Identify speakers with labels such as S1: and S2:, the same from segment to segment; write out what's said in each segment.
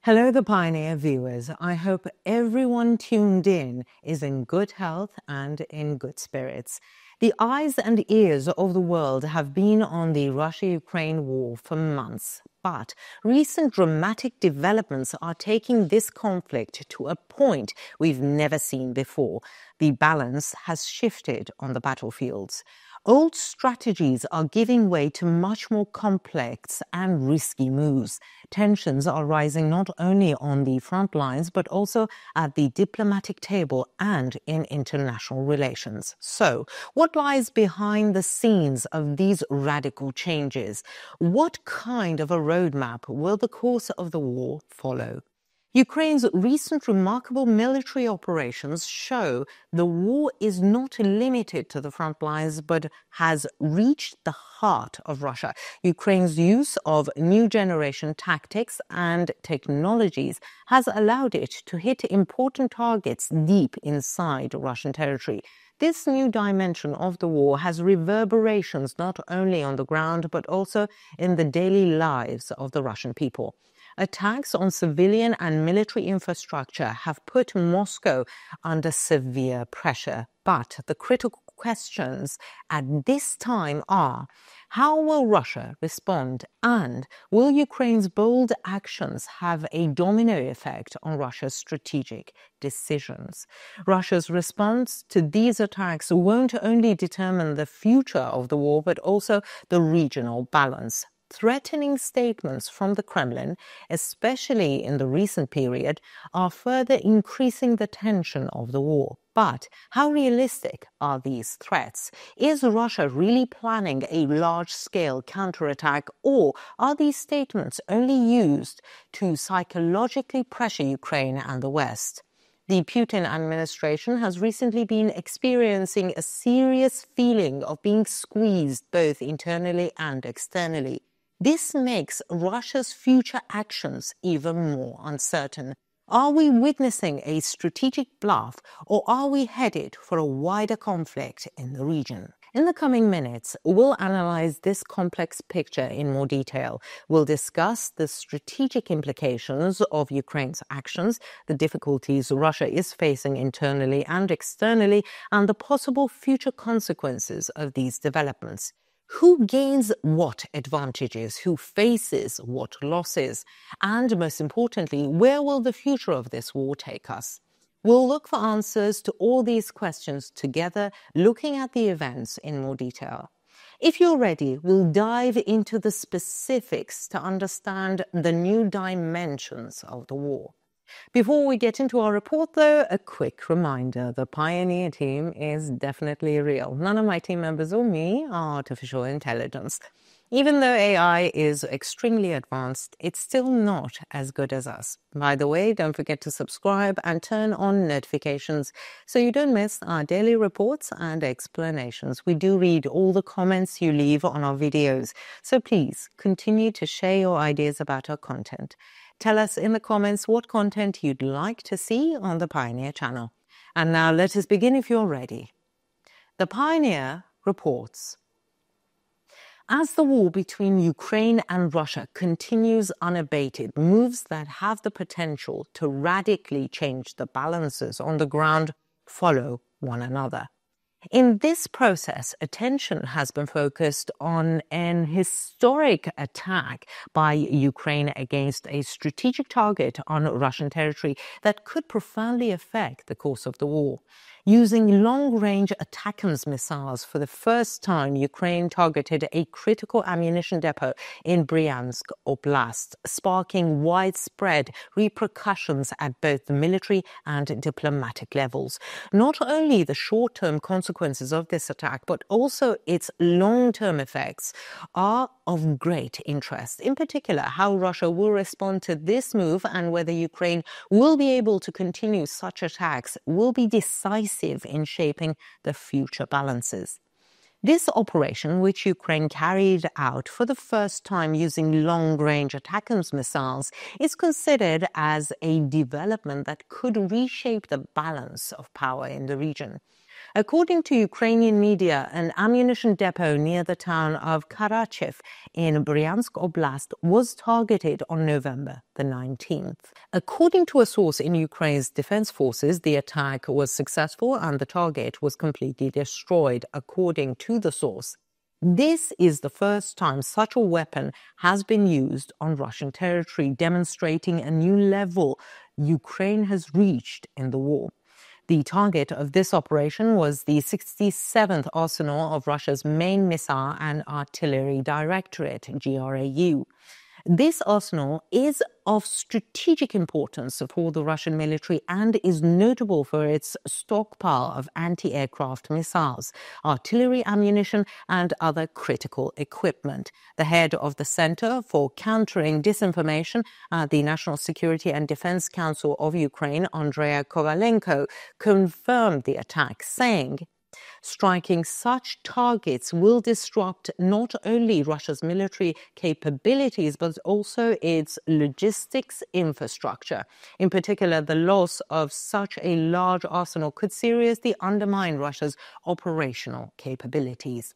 S1: Hello, the Pioneer viewers. I hope everyone tuned in is in good health and in good spirits. The eyes and ears of the world have been on the Russia-Ukraine war for months, but recent dramatic developments are taking this conflict to a point we've never seen before. The balance has shifted on the battlefields. Old strategies are giving way to much more complex and risky moves. Tensions are rising not only on the front lines, but also at the diplomatic table and in international relations. So, what lies behind the scenes of these radical changes? What kind of a roadmap will the course of the war follow? Ukraine's recent remarkable military operations show the war is not limited to the front lines, but has reached the heart of Russia. Ukraine's use of new generation tactics and technologies has allowed it to hit important targets deep inside Russian territory. This new dimension of the war has reverberations not only on the ground, but also in the daily lives of the Russian people. Attacks on civilian and military infrastructure have put Moscow under severe pressure. But the critical questions at this time are: how will Russia respond? And will Ukraine's bold actions have a domino effect on Russia's strategic decisions? Russia's response to these attacks won't only determine the future of the war, but also the regional balance. Threatening statements from the Kremlin, especially in the recent period, are further increasing the tension of the war. But how realistic are these threats? Is Russia really planning a large-scale counterattack, or are these statements only used to psychologically pressure Ukraine and the West? The Putin administration has recently been experiencing a serious feeling of being squeezed both internally and externally. This makes Russia's future actions even more uncertain. Are we witnessing a strategic bluff, or are we headed for a wider conflict in the region? In the coming minutes, we'll analyze this complex picture in more detail. We'll discuss the strategic implications of Ukraine's actions, the difficulties Russia is facing internally and externally, and the possible future consequences of these developments. Who gains what advantages? Who faces what losses? And most importantly, where will the future of this war take us? We'll look for answers to all these questions together, looking at the events in more detail. If you're ready, we'll dive into the specifics to understand the new dimensions of the war. Before we get into our report, though, a quick reminder: the Pioneer team is definitely real. None of my team members or me are artificial intelligence. Even though AI is extremely advanced, it's still not as good as us. By the way, don't forget to subscribe and turn on notifications so you don't miss our daily reports and explanations. We do read all the comments you leave on our videos, so please continue to share your ideas about our content. Tell us in the comments what content you'd like to see on the Pioneer channel. And now let us begin if you're ready. The Pioneer reports: as the war between Ukraine and Russia continues unabated, moves that have the potential to radically change the balances on the ground follow one another. In this process, attention has been focused on an historic attack by Ukraine against a strategic target on Russian territory that could profoundly affect the course of the war. Using long-range ATACMS missiles for the first time, Ukraine targeted a critical ammunition depot in Bryansk Oblast, sparking widespread repercussions at both the military and diplomatic levels. Not only the short-term consequences of this attack, but also its long-term effects are of great interest. In particular, how Russia will respond to this move and whether Ukraine will be able to continue such attacks will be decisive in shaping the future balances. This operation, which Ukraine carried out for the first time using long-range ATACMS missiles, is considered as a development that could reshape the balance of power in the region. According to Ukrainian media, an ammunition depot near the town of Karachev in Bryansk Oblast was targeted on November the 19th. According to a source in Ukraine's defense forces, the attack was successful and the target was completely destroyed, according to the source. This is the first time such a weapon has been used on Russian territory, demonstrating a new level Ukraine has reached in the war. The target of this operation was the 67th arsenal of Russia's main missile and artillery directorate, GRAU. This arsenal is of strategic importance for the Russian military and is notable for its stockpile of anti-aircraft missiles, artillery ammunition, and other critical equipment. The head of the Center for Countering Disinformation at the National Security and Defense Council of Ukraine, Andrea Kovalenko, confirmed the attack, saying, "Striking such targets will disrupt not only Russia's military capabilities, but also its logistics infrastructure. In particular, the loss of such a large arsenal could seriously undermine Russia's operational capabilities."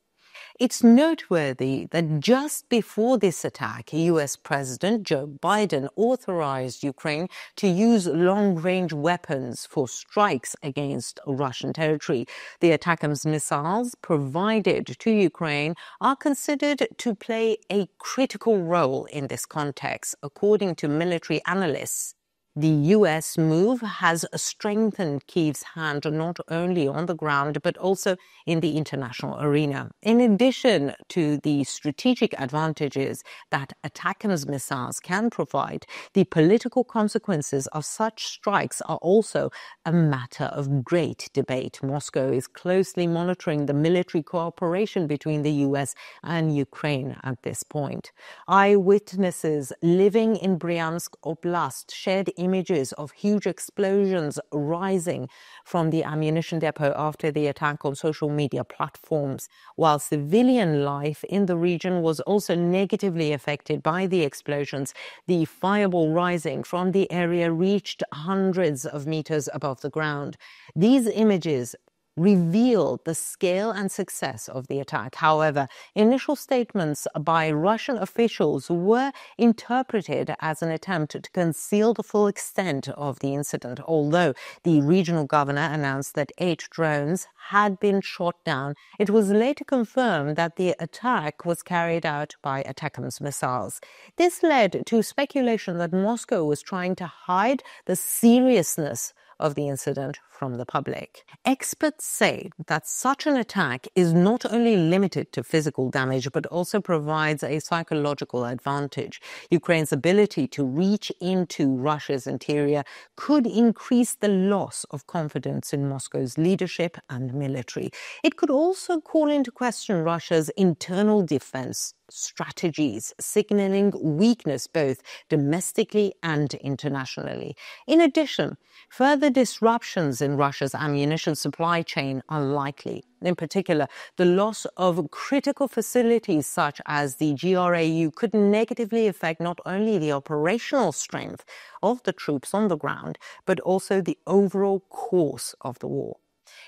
S1: It's noteworthy that just before this attack, U.S. President Joe Biden authorized Ukraine to use long-range weapons for strikes against Russian territory. The ATACMS missiles provided to Ukraine are considered to play a critical role in this context, according to military analysts. The U.S. move has strengthened Kyiv's hand not only on the ground but also in the international arena. In addition to the strategic advantages that ATACMS missiles can provide, the political consequences of such strikes are also a matter of great debate. Moscow is closely monitoring the military cooperation between the U.S. and Ukraine at this point. Eyewitnesses living in Bryansk Oblast shared images of huge explosions rising from the ammunition depot after the attack on social media platforms, while civilian life in the region was also negatively affected by the explosions. The fireball rising from the area reached hundreds of meters above the ground. These images revealed the scale and success of the attack. However, initial statements by Russian officials were interpreted as an attempt to conceal the full extent of the incident, although the regional governor announced that 8 drones had been shot down. It was later confirmed that the attack was carried out by ATACMS missiles. This led to speculation that Moscow was trying to hide the seriousness of the incident from the public. Experts say that such an attack is not only limited to physical damage, but also provides a psychological advantage. Ukraine's ability to reach into Russia's interior could increase the loss of confidence in Moscow's leadership and military. It could also call into question Russia's internal defense strategies, signaling weakness both domestically and internationally. In addition, further disruptions in Russia's ammunition supply chain are likely. In particular, the loss of critical facilities such as the GRAU could negatively affect not only the operational strength of the troops on the ground, but also the overall course of the war.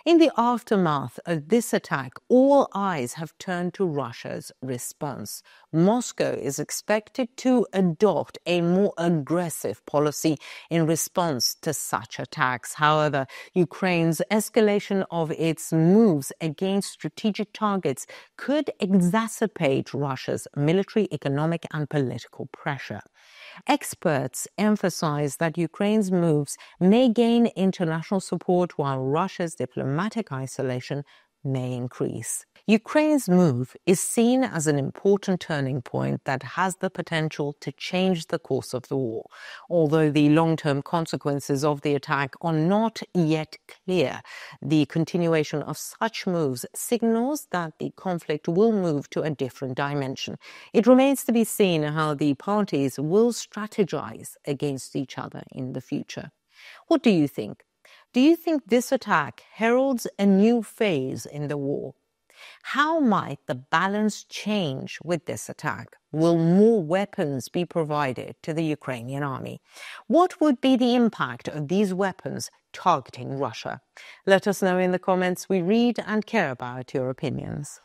S1: In the aftermath of this attack, all eyes have turned to Russia's response. Moscow is expected to adopt a more aggressive policy in response to such attacks. However, Ukraine's escalation of its moves against strategic targets could exacerbate Russia's military, economic, and political pressure. Experts emphasize that Ukraine's moves may gain international support while Russia's diplomatic isolation may increase. Ukraine's move is seen as an important turning point that has the potential to change the course of the war. Although the long-term consequences of the attack are not yet clear, the continuation of such moves signals that the conflict will move to a different dimension. It remains to be seen how the parties will strategize against each other in the future. What do you think? Do you think this attack heralds a new phase in the war? How might the balance change with this attack? Will more weapons be provided to the Ukrainian army? What would be the impact of these weapons targeting Russia? Let us know in the comments. We read and care about your opinions.